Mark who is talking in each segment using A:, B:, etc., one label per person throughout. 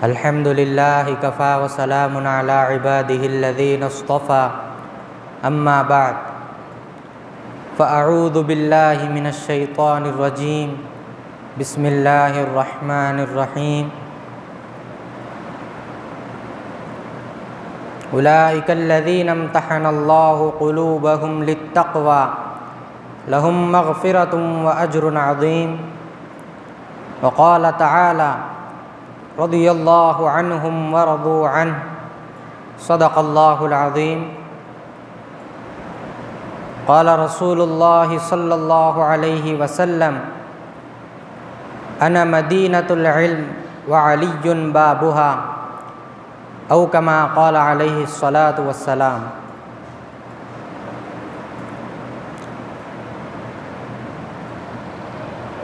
A: الحمد للہ کفا وسلام علی عباده الذین اصطفى اما بعد فاعوذ باللہ من الشیطان الرجیم بسم اللہ الرحمن الرحیم اولئک الذین امتحن اللہ قلوبهم للتقوى لهم مغفرۃ واجر عظیم وقال تعالی رضی اللہ عنہم ورضوا عنہ صدق اللہ العظیم قال رسول اللہ صلی اللہ علیہ وسلم انا مدینۃ العلم وعلی بابها او کما قال علیہ الصلاۃ والسلام۔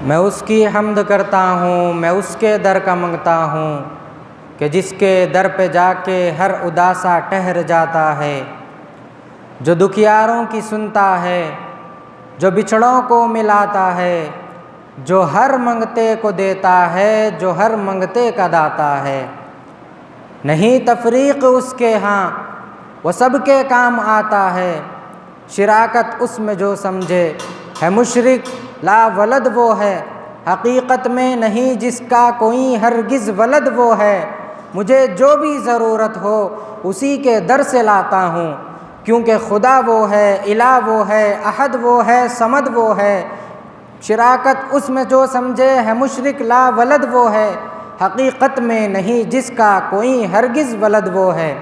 A: میں اس کی حمد کرتا ہوں، میں اس کے در کا منگتا ہوں کہ جس کے در پہ جا کے ہر اداسا ٹھہر جاتا ہے، جو دکھیاروں کی سنتا ہے، جو بچھڑوں کو ملاتا ہے، جو ہر منگتے کو دیتا ہے، جو ہر منگتے کا داتا ہے۔ نہیں تفریق اس کے ہاں، وہ سب کے کام آتا ہے۔ شراکت اس میں جو سمجھے ہے مشرک، لا ولد وہ ہے، حقیقت میں نہیں جس کا کوئی ہرگز ولد وہ ہے۔ مجھے جو بھی ضرورت ہو اسی کے در سے لاتا ہوں، کیونکہ خدا وہ ہے، الہ وہ ہے، احد وہ ہے، صمد وہ ہے۔ شراکت اس میں جو سمجھے ہے مشرک، لا ولد وہ ہے، حقیقت میں نہیں جس کا کوئی ہرگز ولد وہ ہے۔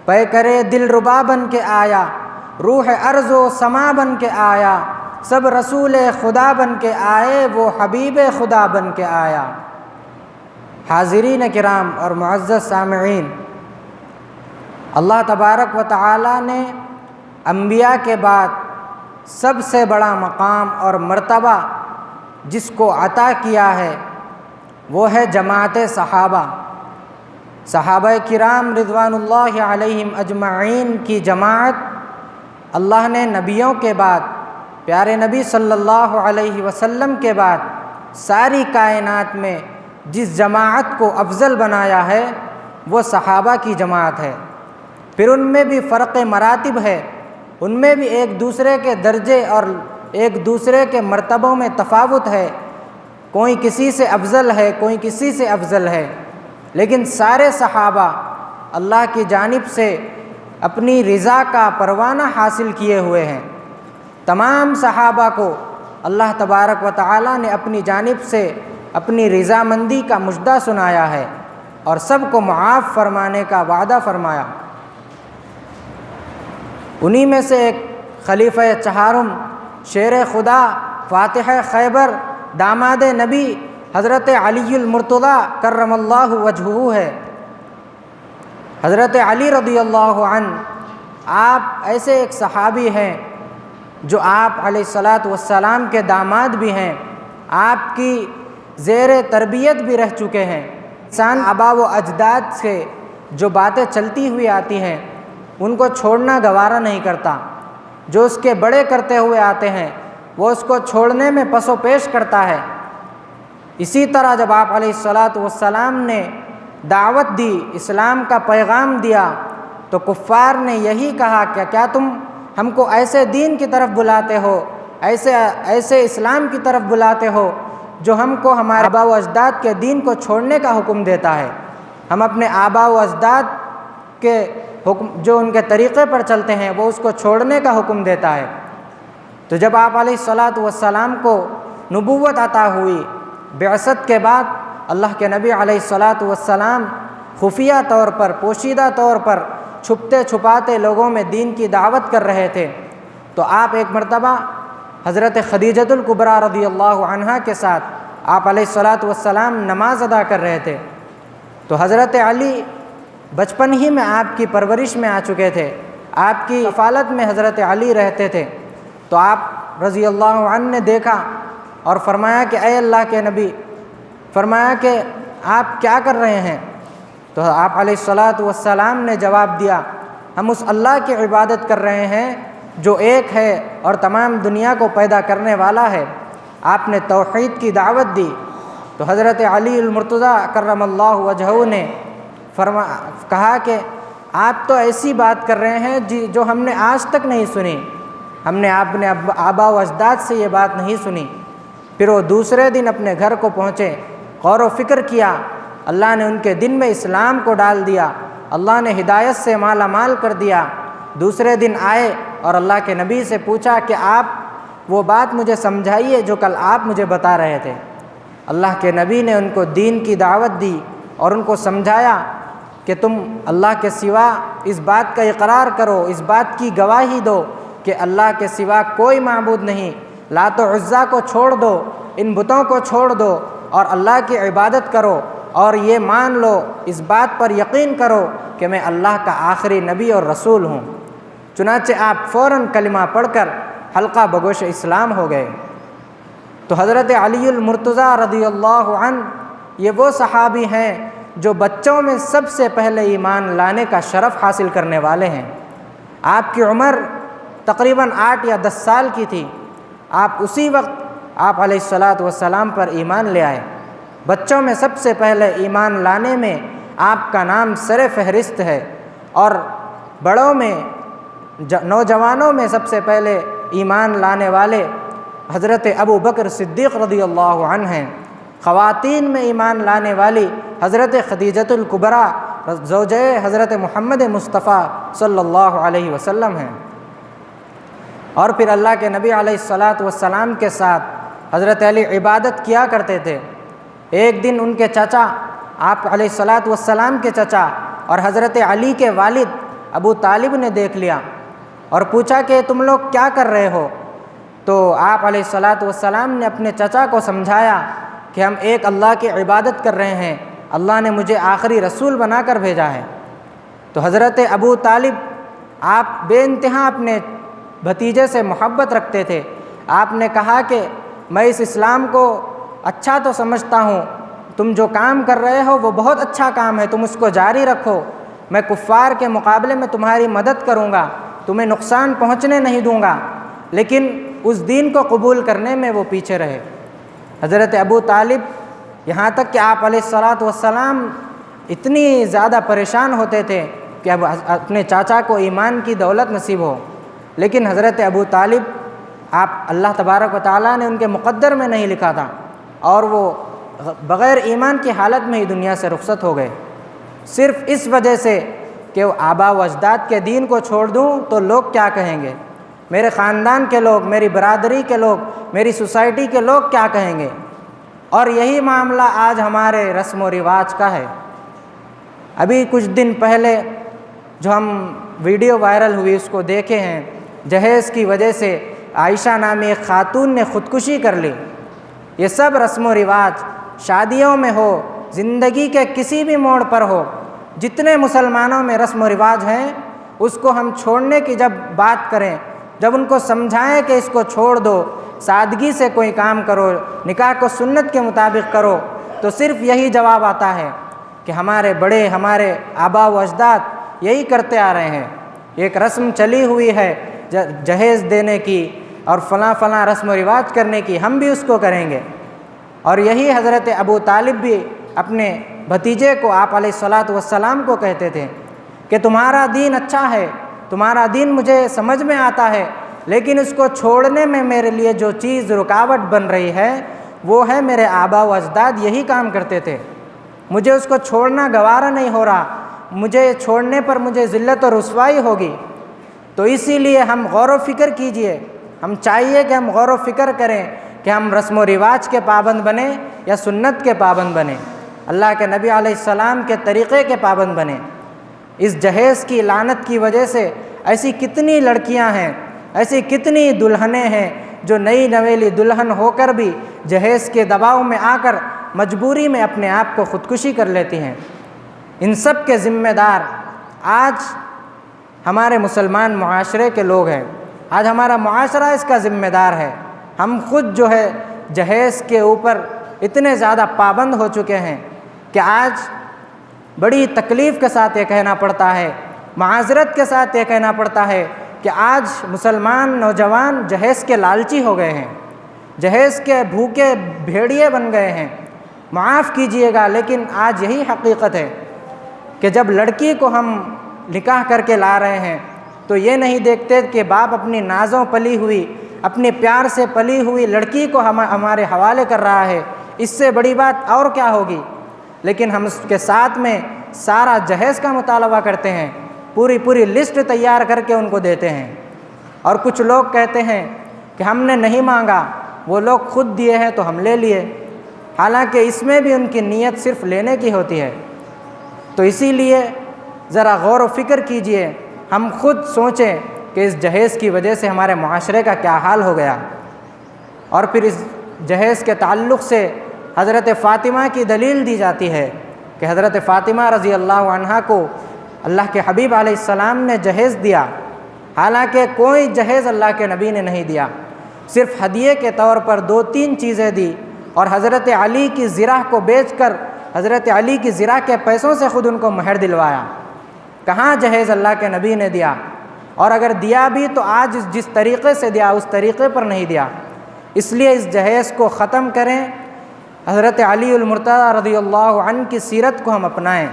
A: پے کرے دل ربا بن کے آیا، روح ارض و سما بن کے آیا، سب رسول خدا بن کے آئے، وہ حبیب خدا بن کے آیا۔ حاضرین کرام اور معزز سامعین، اللہ تبارک و تعالی نے انبیاء کے بعد سب سے بڑا مقام اور مرتبہ جس کو عطا کیا ہے وہ ہے جماعت صحابہ۔ صحابہ کرام رضوان اللہ علیہم اجمعین کی جماعت اللہ نے نبیوں کے بعد، پیارے نبی صلی اللہ علیہ وسلم کے بعد ساری کائنات میں جس جماعت کو افضل بنایا ہے وہ صحابہ کی جماعت ہے۔ پھر ان میں بھی فرق مراتب ہے، ان میں بھی ایک دوسرے کے درجے اور ایک دوسرے کے مرتبوں میں تفاوت ہے، کوئی کسی سے افضل ہے، کوئی کسی سے افضل ہے، لیکن سارے صحابہ اللہ کی جانب سے اپنی رضا کا پروانہ حاصل کیے ہوئے ہیں۔ تمام صحابہ کو اللہ تبارک و تعالی نے اپنی جانب سے اپنی رضامندی کا مژدہ سنایا ہے اور سب کو معاف فرمانے کا وعدہ فرمایا۔ انہی میں سے ایک خلیفہ چہارم، شیر خدا، فاتح خیبر، داماد نبی حضرت علی المرتضیٰ کرم اللہ وجہہ ہے۔ حضرت علی رضی اللہ عنہ آپ ایسے ایک صحابی ہیں جو آپ علیہ الصلاۃ والسلام کے داماد بھی ہیں، آپ کی زیر تربیت بھی رہ چکے ہیں۔ انسان آبا و اجداد سے جو باتیں چلتی ہوئی آتی ہیں ان کو چھوڑنا گوارا نہیں کرتا، جو اس کے بڑے کرتے ہوئے آتے ہیں وہ اس کو چھوڑنے میں پس و پیش کرتا ہے۔ اسی طرح جب آپ علیہ الصلاۃ والسلام نے دعوت دی، اسلام کا پیغام دیا، تو کفار نے یہی کہا کہ کیا تم ہم کو ایسے دین کی طرف بلاتے ہو، ایسے اسلام کی طرف بلاتے ہو جو ہم کو ہمارے آبا و اجداد کے دین کو چھوڑنے کا حکم دیتا ہے۔ ہم اپنے آبا و اجداد کے حکم جو ان کے طریقے پر چلتے ہیں وہ اس کو چھوڑنے کا حکم دیتا ہے۔ تو جب آپ علیہ الصلاۃ والسلام کو نبوت عطا ہوئی، بعثت کے بعد اللہ کے نبی علیہ الصلاۃ والسلام خفیہ طور پر، پوشیدہ طور پر، چھپتے چھپاتے لوگوں میں دین کی دعوت کر رہے تھے۔ تو آپ ایک مرتبہ حضرت خدیجۃ الکبریٰ رضی اللہ عنہا کے ساتھ آپ علیہ الصلاۃ والسلام نماز ادا کر رہے تھے، تو حضرت علی بچپن ہی میں آپ کی پرورش میں آ چکے تھے، آپ کی کفالت میں حضرت علی رہتے تھے۔ تو آپ رضی اللہ عنہ نے دیکھا اور فرمایا کہ اے اللہ کے نبی، فرمایا کہ آپ کیا کر رہے ہیں؟ تو آپ علیہ الصلاۃ والسلام نے جواب دیا، ہم اس اللہ کی عبادت کر رہے ہیں جو ایک ہے اور تمام دنیا کو پیدا کرنے والا ہے۔ آپ نے توحید کی دعوت دی، تو حضرت علی المرتضیٰ کرم اللہ وجہہ نے کہا کہ آپ تو ایسی بات کر رہے ہیں جو ہم نے آج تک نہیں سنی، ہم نے اپنے آبا و اجداد سے یہ بات نہیں سنی۔ پھر وہ دوسرے دن اپنے گھر کو پہنچے، غور و فکر کیا، اللہ نے ان کے دل میں اسلام کو ڈال دیا، اللہ نے ہدایت سے مالا مال کر دیا۔ دوسرے دن آئے اور اللہ کے نبی سے پوچھا کہ آپ وہ بات مجھے سمجھائیے جو کل آپ مجھے بتا رہے تھے۔ اللہ کے نبی نے ان کو دین کی دعوت دی اور ان کو سمجھایا کہ تم اللہ کے سوا اس بات کا اقرار کرو، اس بات کی گواہی دو کہ اللہ کے سوا کوئی معبود نہیں، لات و عزیٰ کو چھوڑ دو، ان بتوں کو چھوڑ دو اور اللہ کی عبادت کرو، اور یہ مان لو، اس بات پر یقین کرو کہ میں اللہ کا آخری نبی اور رسول ہوں۔ چنانچہ آپ فوراً کلمہ پڑھ کر حلقہ بگوش اسلام ہو گئے۔ تو حضرت علی المرتضیٰ رضی اللہ عنہ یہ وہ صحابی ہیں جو بچوں میں سب سے پہلے ایمان لانے کا شرف حاصل کرنے والے ہیں۔ آپ کی عمر تقریباً 8 یا 10 سال کی تھی، آپ اسی وقت آپ علیہ الصلاۃ والسلام پر ایمان لے آئے۔ بچوں میں سب سے پہلے ایمان لانے میں آپ کا نام سر فہرست ہے، اور بڑوں میں نوجوانوں میں سب سے پہلے ایمان لانے والے حضرت ابو بکر صدیق رضی اللہ عنہ ہیں۔ خواتین میں ایمان لانے والی حضرت خدیجۃ الکبریٰ زوجہ حضرت محمد مصطفیٰ صلی اللہ علیہ وسلم ہیں۔ اور پھر اللہ کے نبی علیہ الصلاۃ والسلام کے ساتھ حضرت علی عبادت کیا کرتے تھے۔ ایک دن ان کے چچا، آپ علیہ الصلاۃ والسلام کے چچا اور حضرت علی کے والد ابو طالب نے دیکھ لیا اور پوچھا کہ تم لوگ کیا کر رہے ہو؟ تو آپ علیہ الصلاۃ والسلام نے اپنے چچا کو سمجھایا کہ ہم ایک اللہ کی عبادت کر رہے ہیں، اللہ نے مجھے آخری رسول بنا کر بھیجا ہے۔ تو حضرت ابو طالب آپ بے انتہا اپنے بھتیجے سے محبت رکھتے تھے۔ آپ نے کہا کہ میں اس اسلام کو اچھا تو سمجھتا ہوں، تم جو کام کر رہے ہو وہ بہت اچھا کام ہے، تم اس کو جاری رکھو، میں کفار کے مقابلے میں تمہاری مدد کروں گا، تمہیں نقصان پہنچنے نہیں دوں گا۔ لیکن اس دین کو قبول کرنے میں وہ پیچھے رہے۔ حضرت ابو طالب یہاں تک کہ آپ علیہ الصلاۃ والسلام اتنی زیادہ پریشان ہوتے تھے کہ اب اپنے چاچا کو ایمان کی دولت نصیب ہو، لیکن حضرت ابو طالب آپ اللہ تبارک و تعالیٰ نے ان کے مقدر میں نہیں لکھا تھا، اور وہ بغیر ایمان کی حالت میں ہی دنیا سے رخصت ہو گئے، صرف اس وجہ سے کہ وہ آبا و اجداد کے دین کو چھوڑ دوں تو لوگ کیا کہیں گے، میرے خاندان کے لوگ، میری برادری کے لوگ، میری سوسائٹی کے لوگ کیا کہیں گے۔ اور یہی معاملہ آج ہمارے رسم و رواج کا ہے۔ ابھی کچھ دن پہلے جو ہم ویڈیو وائرل ہوئی اس کو دیکھے ہیں، جہیز کی وجہ سے عائشہ نامی ایک خاتون نے خودکشی کر لی۔ یہ سب رسم و رواج شادیوں میں ہو، زندگی کے کسی بھی موڑ پر ہو، جتنے مسلمانوں میں رسم و رواج ہیں اس کو ہم چھوڑنے کی جب بات کریں، جب ان کو سمجھائیں کہ اس کو چھوڑ دو، سادگی سے کوئی کام کرو، نکاح کو سنت کے مطابق کرو، تو صرف یہی جواب آتا ہے کہ ہمارے بڑے، ہمارے آبا و اجداد یہی کرتے آ رہے ہیں، ایک رسم چلی ہوئی ہے جہیز دینے کی اور فلاں فلاں رسم و رواج کرنے کی، ہم بھی اس کو کریں گے۔ اور یہی حضرت ابو طالب بھی اپنے بھتیجے کو، آپ علیہ الصلاۃ والسلام کو کہتے تھے کہ تمہارا دین اچھا ہے، تمہارا دین مجھے سمجھ میں آتا ہے، لیکن اس کو چھوڑنے میں میرے لیے جو چیز رکاوٹ بن رہی ہے وہ ہے میرے آبا و اجداد یہی کام کرتے تھے، مجھے اس کو چھوڑنا گوارا نہیں ہو رہا، مجھے چھوڑنے پر مجھے ذلت و رسوائی ہوگی۔ تو اسی لیے ہم غور و فکر کیجئے، ہم چاہیے کہ ہم غور و فکر کریں کہ ہم رسم و رواج کے پابند بنیں یا سنت کے پابند بنیں، اللہ کے نبی علیہ السلام کے طریقے کے پابند بنیں۔ اس جہیز کی لعنت کی وجہ سے ایسی کتنی لڑکیاں ہیں، ایسی کتنی دلہنیں ہیں جو نئی نویلی دلہن ہو کر بھی جہیز کے دباؤ میں آ کر مجبوری میں اپنے آپ کو خودکشی کر لیتی ہیں۔ ان سب کے ذمہ دار آج ہمارے مسلمان معاشرے کے لوگ ہیں، آج ہمارا معاشرہ اس کا ذمہ دار ہے۔ ہم خود جو ہے جہیز کے اوپر اتنے زیادہ پابند ہو چکے ہیں کہ آج بڑی تکلیف کے ساتھ یہ کہنا پڑتا ہے، معذرت کے ساتھ یہ کہنا پڑتا ہے کہ آج مسلمان نوجوان جہیز کے لالچی ہو گئے ہیں، جہیز کے بھوکے بھیڑیے بن گئے ہیں۔ معاف کیجئے گا، لیکن آج یہی حقیقت ہے کہ جب لڑکی کو ہم نکاح کر کے لا رہے ہیں تو یہ نہیں دیکھتے کہ باپ اپنی نازوں پلی ہوئی، اپنے پیار سے پلی ہوئی لڑکی کو ہمارے حوالے کر رہا ہے، اس سے بڑی بات اور کیا ہوگی؟ لیکن ہم اس کے ساتھ میں سارا جہیز کا مطالبہ کرتے ہیں، پوری لسٹ تیار کر کے ان کو دیتے ہیں۔ اور کچھ لوگ کہتے ہیں کہ ہم نے نہیں مانگا، وہ لوگ خود دیے ہیں تو ہم لے لیے، حالانکہ اس میں بھی ان کی نیت صرف لینے کی ہوتی ہے۔ تو اسی لیے ذرا غور و فکر کیجئے، ہم خود سوچیں کہ اس جہیز کی وجہ سے ہمارے معاشرے کا کیا حال ہو گیا۔ اور پھر اس جہیز کے تعلق سے حضرت فاطمہ کی دلیل دی جاتی ہے کہ حضرت فاطمہ رضی اللہ عنہا کو اللہ کے حبیب علیہ السلام نے جہیز دیا، حالانکہ کوئی جہیز اللہ کے نبی نے نہیں دیا، صرف ہدیے کے طور پر 2-3 چیزیں دی، اور حضرت علی کی زرہ کو بیچ کر حضرت علی کی زرہ کے پیسوں سے خود ان کو مہر دلوایا۔ کہاں جہیز اللہ کے نبی نے دیا؟ اور اگر دیا بھی تو آج جس طریقے سے دیا اس طریقے پر نہیں دیا۔ اس لیے اس جہیز کو ختم کریں، حضرت علی المرتضیٰ رضی اللہ عنہ کی سیرت کو ہم اپنائیں۔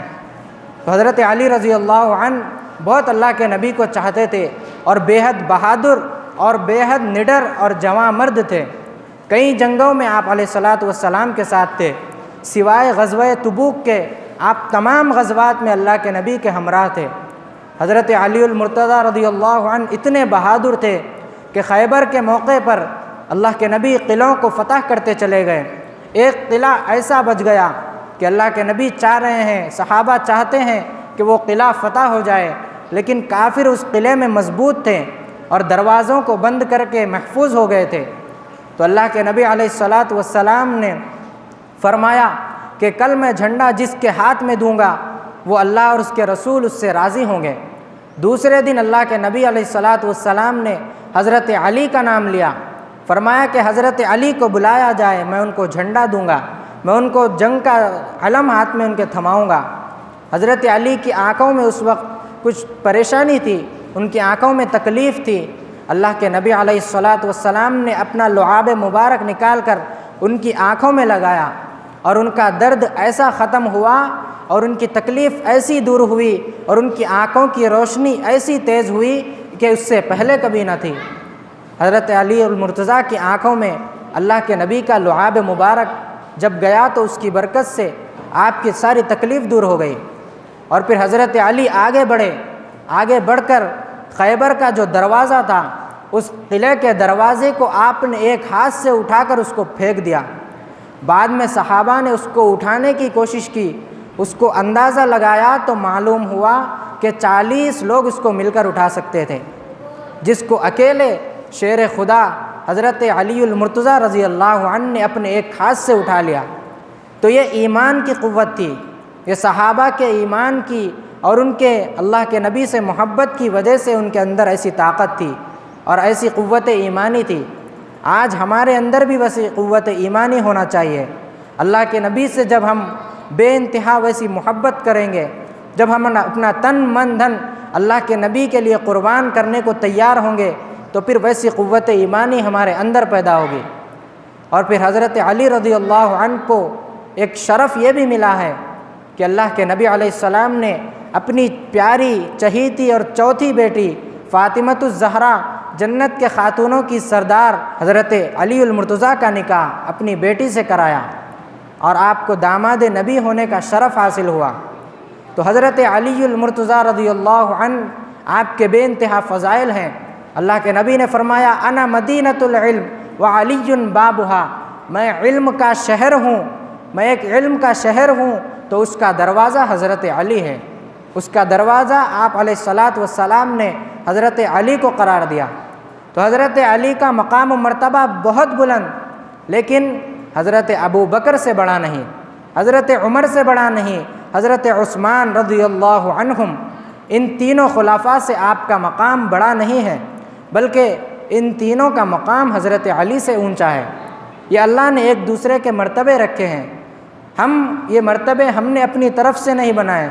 A: تو حضرت علی رضی اللہ عنہ بہت اللہ کے نبی کو چاہتے تھے، اور بے حد بہادر اور بے حد نڈر اور جواں مرد تھے۔ کئی جنگوں میں آپ علیہ الصلاۃ والسلام کے ساتھ تھے، سوائے غزوہ تبوک کے آپ تمام غزوات میں اللہ کے نبی کے ہمراہ تھے۔ حضرت علی المرتضیٰ رضی اللہ عنہ اتنے بہادر تھے کہ خیبر کے موقع پر اللہ کے نبی قلعوں کو فتح کرتے چلے گئے۔ ایک قلعہ ایسا بچ گیا کہ اللہ کے نبی چاہ رہے ہیں، صحابہ چاہتے ہیں کہ وہ قلعہ فتح ہو جائے، لیکن کافر اس قلعے میں مضبوط تھے اور دروازوں کو بند کر کے محفوظ ہو گئے تھے۔ تو اللہ کے نبی علیہ الصلاۃ والسلام نے فرمایا کہ کل میں جھنڈا جس کے ہاتھ میں دوں گا وہ اللہ اور اس کے رسول اس سے راضی ہوں گے۔ دوسرے دن اللہ کے نبی علیہ الصلاۃ والسلام نے حضرت علی کا نام لیا، فرمایا کہ حضرت علی کو بلایا جائے، میں ان کو جھنڈا دوں گا، میں ان کو جنگ کا علم ہاتھ میں ان کے تھماؤں گا۔ حضرت علی کی آنکھوں میں اس وقت کچھ پریشانی تھی، ان کی آنکھوں میں تکلیف تھی۔ اللہ کے نبی علیہ الصلاۃ والسلام نے اپنا لعاب مبارک نکال کر ان کی آنکھوں میں لگایا، اور ان کا درد ایسا ختم ہوا اور ان کی تکلیف ایسی دور ہوئی اور ان کی آنکھوں کی روشنی ایسی تیز ہوئی کہ اس سے پہلے کبھی نہ تھی۔ حضرت علی المرتضیٰ کی آنکھوں میں اللہ کے نبی کا لعاب مبارک جب گیا تو اس کی برکت سے آپ کی ساری تکلیف دور ہو گئی۔ اور پھر حضرت علی آگے بڑھ کر خیبر کا جو دروازہ تھا اس قلعے کے دروازے کو آپ نے ایک ہاتھ سے اٹھا کر اس کو پھینک دیا۔ بعد میں صحابہ نے اس کو اٹھانے کی کوشش کی، اس کو اندازہ لگایا تو معلوم ہوا کہ 40 لوگ اس کو مل کر اٹھا سکتے تھے، جس کو اکیلے شیر خدا حضرت علی المرتضیٰ رضی اللہ عنہ نے اپنے ایک ہاتھ سے اٹھا لیا۔ تو یہ ایمان کی قوت تھی، یہ صحابہ کے ایمان کی اور ان کے اللہ کے نبی سے محبت کی وجہ سے ان کے اندر ایسی طاقت تھی اور ایسی قوت ایمانی تھی۔ آج ہمارے اندر بھی ویسی قوت ایمانی ہونا چاہیے۔ اللہ کے نبی سے جب ہم بے انتہا ویسی محبت کریں گے، جب ہم اپنا تن من دھن اللہ کے نبی کے لیے قربان کرنے کو تیار ہوں گے تو پھر ویسی قوت ایمانی ہمارے اندر پیدا ہوگی۔ اور پھر حضرت علی رضی اللہ عنہ کو ایک شرف یہ بھی ملا ہے کہ اللہ کے نبی علیہ السلام نے اپنی پیاری چہیتی اور چوتھی بیٹی فاطمۃ الزہرا، جنت کے خاتونوں کی سردار حضرت علی المرتضیٰ کا نکاح اپنی بیٹی سے کرایا، اور آپ کو داماد نبی ہونے کا شرف حاصل ہوا۔ تو حضرت علی المرتضیٰ رضی اللہ عنہ آپ کے بے انتہا فضائل ہیں۔ اللہ کے نبی نے فرمایا انا مدینۃ العلم وعلی بابھا، میں علم کا شہر ہوں، میں ایک علم کا شہر ہوں، تو اس کا دروازہ حضرت علی ہے، اس کا دروازہ آپ علیہ الصلاۃ والسلام نے حضرت علی کو قرار دیا۔ تو حضرت علی کا مقام و مرتبہ بہت بلند، لیکن حضرت ابو بکر سے بڑا نہیں، حضرت عمر سے بڑا نہیں، حضرت عثمان رضی اللہ عنہم، ان تینوں خلفاء سے آپ کا مقام بڑا نہیں ہے، بلکہ ان تینوں کا مقام حضرت علی سے اونچا ہے۔ یہ اللہ نے ایک دوسرے کے مرتبے رکھے ہیں، یہ مرتبے ہم نے اپنی طرف سے نہیں بنائے،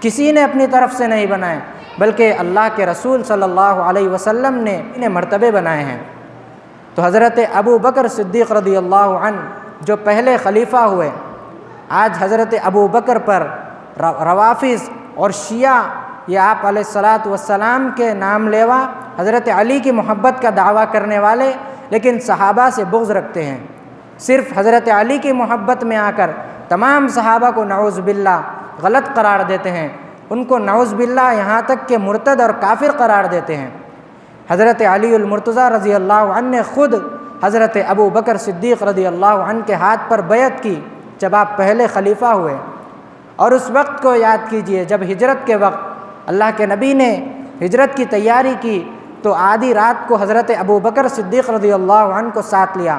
A: کسی نے اپنی طرف سے نہیں بنائے، بلکہ اللہ کے رسول صلی اللہ علیہ وسلم نے انہیں مرتبے بنائے ہیں۔ تو حضرت ابو بکر صدیق رضی اللہ عنہ جو پہلے خلیفہ ہوئے، آج حضرت ابو بکر پر روافظ اور شیعہ یہ آپ علیہ الصلاۃ والسلام کے نام لیوا حضرت علی کی محبت کا دعویٰ کرنے والے لیکن صحابہ سے بغض رکھتے ہیں، صرف حضرت علی کی محبت میں آ کر تمام صحابہ کو نعوذ باللہ غلط قرار دیتے ہیں، ان کو نعوذ باللہ یہاں تک کہ مرتد اور کافر قرار دیتے ہیں۔ حضرت علی المرتضیٰ رضی اللہ عنہ نے خود حضرت ابو بکر صدیق رضی اللہ عنہ کے ہاتھ پر بیعت کی جب آپ پہلے خلیفہ ہوئے، اور اس وقت کو یاد کیجئے جب ہجرت کے وقت اللہ کے نبی نے ہجرت کی تیاری کی تو آدھی رات کو حضرت ابو بکر صدیق رضی اللہ عنہ کو ساتھ لیا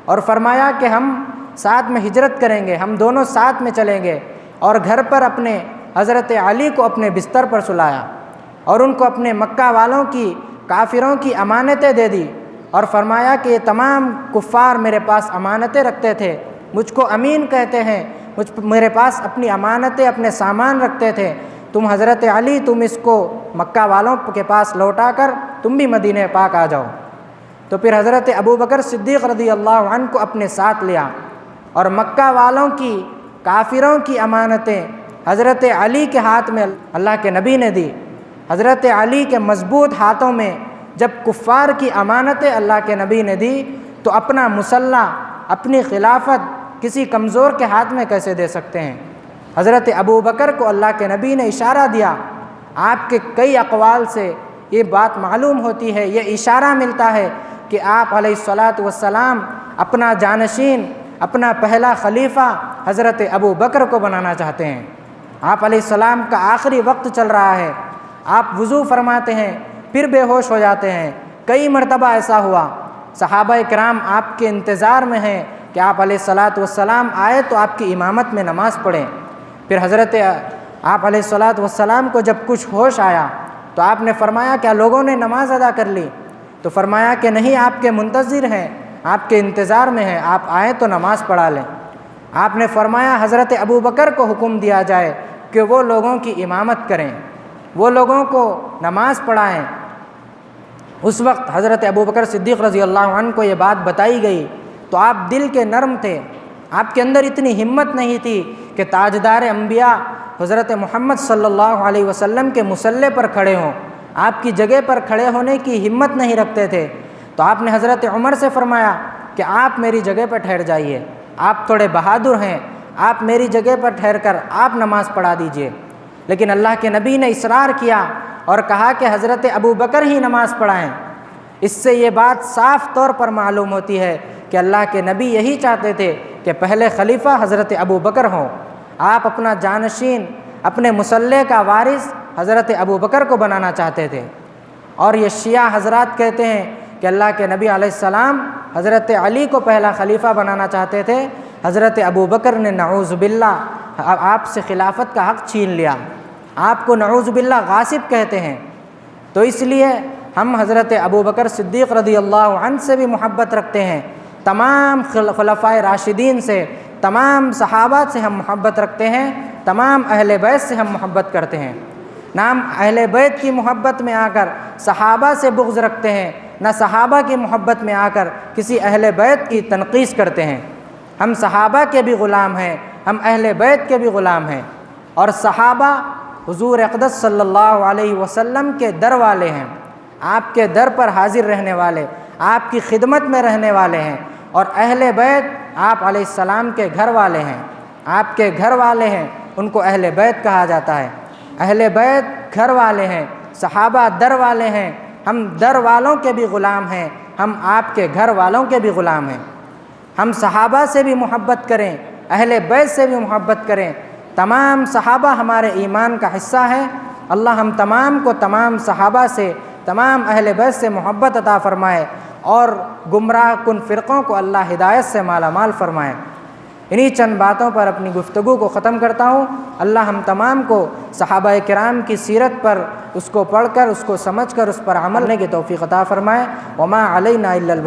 A: اور فرمایا کہ ہم ساتھ میں ہجرت کریں گے، ہم دونوں ساتھ میں چلیں گے، اور گھر پر اپنے حضرت علی کو اپنے بستر پر سلایا اور ان کو اپنے مکہ والوں کی کافروں کی امانتیں دے دی اور فرمایا کہ یہ تمام کفار میرے پاس امانتیں رکھتے تھے، مجھ کو امین کہتے ہیں، میرے پاس اپنی امانتیں اپنے سامان رکھتے تھے، تم حضرت علی تم اس کو مکہ والوں کے پاس لوٹا کر تم بھی مدینہ پاک آ جاؤ۔ تو پھر حضرت ابو بکر صدیق رضی اللہ عنہ کو اپنے ساتھ لیا اور مکہ والوں کی کافروں کی امانتیں حضرت علی کے ہاتھ میں اللہ کے نبی نے دی۔ حضرت علی کے مضبوط ہاتھوں میں جب کفار کی امانتیں اللہ کے نبی نے دی تو اپنا مسلح اپنی خلافت کسی کمزور کے ہاتھ میں کیسے دے سکتے ہیں؟ حضرت ابو بکر کو اللہ کے نبی نے اشارہ دیا۔ آپ کے کئی اقوال سے یہ بات معلوم ہوتی ہے، یہ اشارہ ملتا ہے کہ آپ علیہ الصلاۃ والسلام اپنا جانشین اپنا پہلا خلیفہ حضرت ابو بکر کو بنانا چاہتے ہیں۔ آپ علیہ السلام کا آخری وقت چل رہا ہے، آپ وضو فرماتے ہیں پھر بے ہوش ہو جاتے ہیں، کئی مرتبہ ایسا ہوا، صحابہ کرام آپ کے انتظار میں ہیں کہ آپ علیہ الصلاۃ والسلام آئے تو آپ کی امامت میں نماز پڑھیں۔ پھر حضرت آپ علیہ الصلاۃ والسلام کو جب کچھ ہوش آیا تو آپ نے فرمایا کیا لوگوں نے نماز ادا کر لی؟ تو فرمایا کہ نہیں، آپ کے منتظر ہیں، آپ کے انتظار میں ہیں، آپ آئیں تو نماز پڑھا لیں۔ آپ نے فرمایا حضرت ابو بکر کو حکم دیا جائے کہ وہ لوگوں کی امامت کریں، وہ لوگوں کو نماز پڑھائیں۔ اس وقت حضرت ابو بکر صدیق رضی اللہ عنہ کو یہ بات بتائی گئی تو آپ دل کے نرم تھے، آپ کے اندر اتنی ہمت نہیں تھی کہ تاجدار انبیاء حضرت محمد صلی اللہ علیہ وسلم کے مصلی پر کھڑے ہوں، آپ کی جگہ پر کھڑے ہونے کی ہمت نہیں رکھتے تھے۔ تو آپ نے حضرت عمر سے فرمایا کہ آپ میری جگہ پر ٹھہر جائیے، آپ تھوڑے بہادر ہیں، آپ میری جگہ پر ٹھہر کر آپ نماز پڑھا دیجئے۔ لیکن اللہ کے نبی نے اصرار کیا اور کہا کہ حضرت ابو بکر ہی نماز پڑھائیں۔ اس سے یہ بات صاف طور پر معلوم ہوتی ہے کہ اللہ کے نبی یہی چاہتے تھے کہ پہلے خلیفہ حضرت ابو بکر ہوں، آپ اپنا جانشین اپنے مصلی کا وارث حضرت ابو بکر کو بنانا چاہتے تھے۔ اور یہ شیعہ حضرات کہتے ہیں کہ اللہ کے نبی علیہ السلام حضرت علی کو پہلا خلیفہ بنانا چاہتے تھے، حضرت ابو بکر نے نعوذ باللہ آپ سے خلافت کا حق چھین لیا، آپ کو نعوذ باللہ غاصب کہتے ہیں۔ تو اس لیے ہم حضرت ابو بکر صدیق رضی اللہ عنہ سے بھی محبت رکھتے ہیں، تمام خلفائے راشدین سے، تمام صحابہ سے ہم محبت رکھتے ہیں، تمام اہل بیت سے ہم محبت کرتے ہیں۔ نہ ہم اہل بیت کی محبت میں آ کر صحابہ سے بغض رکھتے ہیں، نہ صحابہ کی محبت میں آ کر کسی اہل بیت کی تنقیص کرتے ہیں۔ ہم صحابہ کے بھی غلام ہیں، ہم اہل بیت کے بھی غلام ہیں، اور صحابہ حضور اقدس صلی اللہ علیہ وسلم کے در والے ہیں، آپ کے در پر حاضر رہنے والے، آپ کی خدمت میں رہنے والے ہیں، اور اہل بیت آپ علیہ السلام کے گھر والے ہیں، آپ کے گھر والے ہیں، ان کو اہل بیت کہا جاتا ہے۔ اہل بیت گھر والے ہیں، صحابہ در والے ہیں، ہم در والوں کے بھی غلام ہیں، ہم آپ کے گھر والوں کے بھی غلام ہیں۔ ہم صحابہ سے بھی محبت کریں، اہل بیت سے بھی محبت کریں، تمام صحابہ ہمارے ایمان کا حصہ ہیں۔ اللہ ہم تمام کو تمام صحابہ سے، تمام اہل بیت سے محبت عطا فرمائے، اور گمراہ کن فرقوں کو اللہ ہدایت سے مالا مال فرمائے۔ انہی چند باتوں پر اپنی گفتگو کو ختم کرتا ہوں۔ اللہ ہم تمام کو صحابہ کرام کی سیرت پر اس کو پڑھ کر، اس کو سمجھ کر، اس پر عمل کرنے کی توفیق عطا فرمائے۔ وما علینا الا البلاغ۔